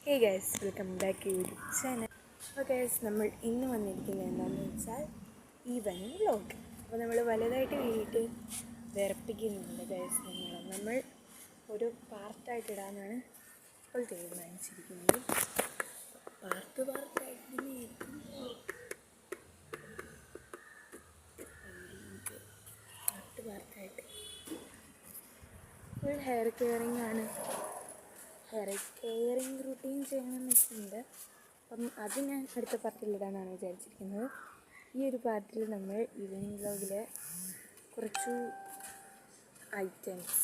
Hey guys, welcome back to YouTube channel. അപ്പോൾ guys, നമ്മൾ ഇന്ന് വന്നിരിക്കുന്നത് എന്താണെന്ന് വെച്ചാൽ ഈവനിങ് വ്ലോഗ്. അപ്പോൾ നമ്മൾ വലുതായിട്ട് വീട്ട് വിറപ്പിക്കുന്നുണ്ട് ഗൈസ്. നമ്മൾ ഒരു പാർട്ടായിട്ട് ഇടാനാണ് ഇപ്പോൾ തീരുമാനിച്ചിരിക്കുന്നത്. പാർട്ടായിട്ട് ഫുൾ ഹെയർ കെയറിങ് ആണ്. ഹെയർ കെയറിങ് റുട്ടീൻ ചെയ്യണമെന്ന് വെച്ചിട്ടുണ്ട്. അപ്പം അത് ഞാൻ അടുത്ത പാർട്ടിലിടാനാണ് വിചാരിച്ചിരിക്കുന്നത്. ഈ ഒരു പാർട്ടിൽ നമ്മൾ ഈവനിങ് വ്ലോഗിൽ കുറച്ചു ഐറ്റംസ്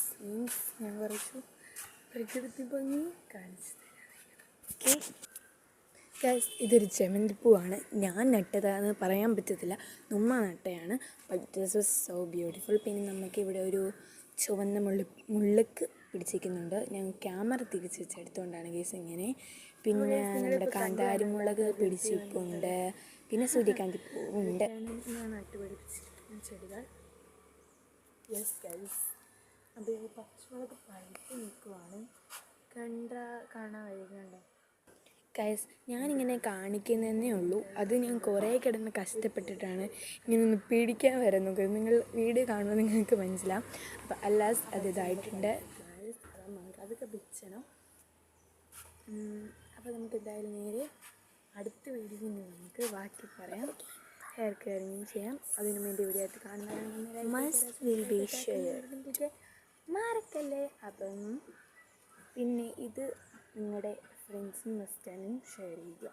ഞാൻ കുറച്ചു പ്രകൃതി ഭംഗി കാണിച്ചു തരാം. ഓക്കെ ഗൈസ്, ഇതൊരു ജമന്തിപ്പൂവാണ്. ഞാൻ നട്ടതാന്ന് പറയാൻ പറ്റത്തില്ല, ഉമ്മ നട്ടയാണ്. But this was so beautiful. പിന്നെ നമുക്കിവിടെ ഒരു ചുവന്ന മുള്ളുക്ക് പിടിച്ചിരിക്കുന്നുണ്ട്. ഞാൻ ക്യാമറ തിരിച്ച് വെച്ചെടുത്തുകൊണ്ടാണ് ഗൈസ് ഇങ്ങനെ. പിന്നെ നമ്മുടെ കാന്താരിമുളക് പിടിച്ചിരിപ്പുണ്ട്. പിന്നെ സൂര്യകാന്തി പൂവുണ്ട്. ഞാൻ നട്ടുപിടിപ്പിച്ചിരിക്കുന്ന ചെടികൾ. യെസ് ഗൈസ്, അത് ഈ പച്ചമുളക് പഴുത്ത് നിൽക്കുവാണ്. കാണാൻ വരുന്നുണ്ടോ ഗൈസ്? ഞാനിങ്ങനെ കാണിക്കുന്നതേ ഉള്ളൂ. അത് ഞാൻ കുറേ കിടന്ന് കഷ്ടപ്പെട്ടിട്ടാണ് ഇങ്ങനെ ഒന്ന് പിടിക്കാൻ വരുന്നത്. നിങ്ങൾ വീഡിയോ കാണുമ്പോൾ നിങ്ങൾക്ക് മനസ്സിലാവും. അപ്പോൾ അല്ലാസ് അത് ഇതായിട്ടുണ്ട്. അതൊക്കെ പിടിച്ചണം. അപ്പോൾ നമുക്ക് എന്തായാലും നേരെ അടുത്ത വീഡിയോയിൽ നമുക്ക് ബാക്കി പറയാം. ഹെയർ കെയറിങ് ചെയ്യാം. അതിനു വേണ്ടി വീഡിയോ ആയിട്ട് കാണുന്നവരാണെങ്കിൽ മറക്കല്ലേ. അപ്പം പിന്നെ ഇത് നിങ്ങളുടെ ഫ്രണ്ട്സും മസ്റ്റാനും ഷെയർ ചെയ്യുക.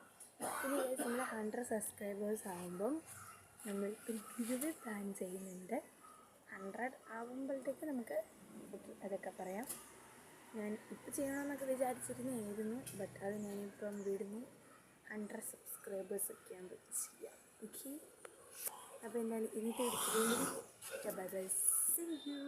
പിന്നെ നമ്മൾ 100 സബ്സ്ക്രൈബേഴ്സ് ആകുമ്പം നമ്മൾ ഒരു പ്ലാൻ ചെയ്യുന്നുണ്ട്. 100 ആകുമ്പോഴത്തേക്ക് നമുക്ക് അതൊക്കെ പറയാം. ഞാൻ ഇപ്പോൾ ചെയ്യണമെന്നൊക്കെ വിചാരിച്ചിരുന്നായിരുന്നു, ബട്ട് അത് ഞാനിപ്പം വിടുന്നു. 100 സബ്സ്ക്രൈബേഴ്സൊക്കെ ആകുമ്പോൾ ചെയ്യാം. ഓക്കെ, അപ്പോൾ എന്തായാലും ഇന്നത്തെ video bye bye, see U.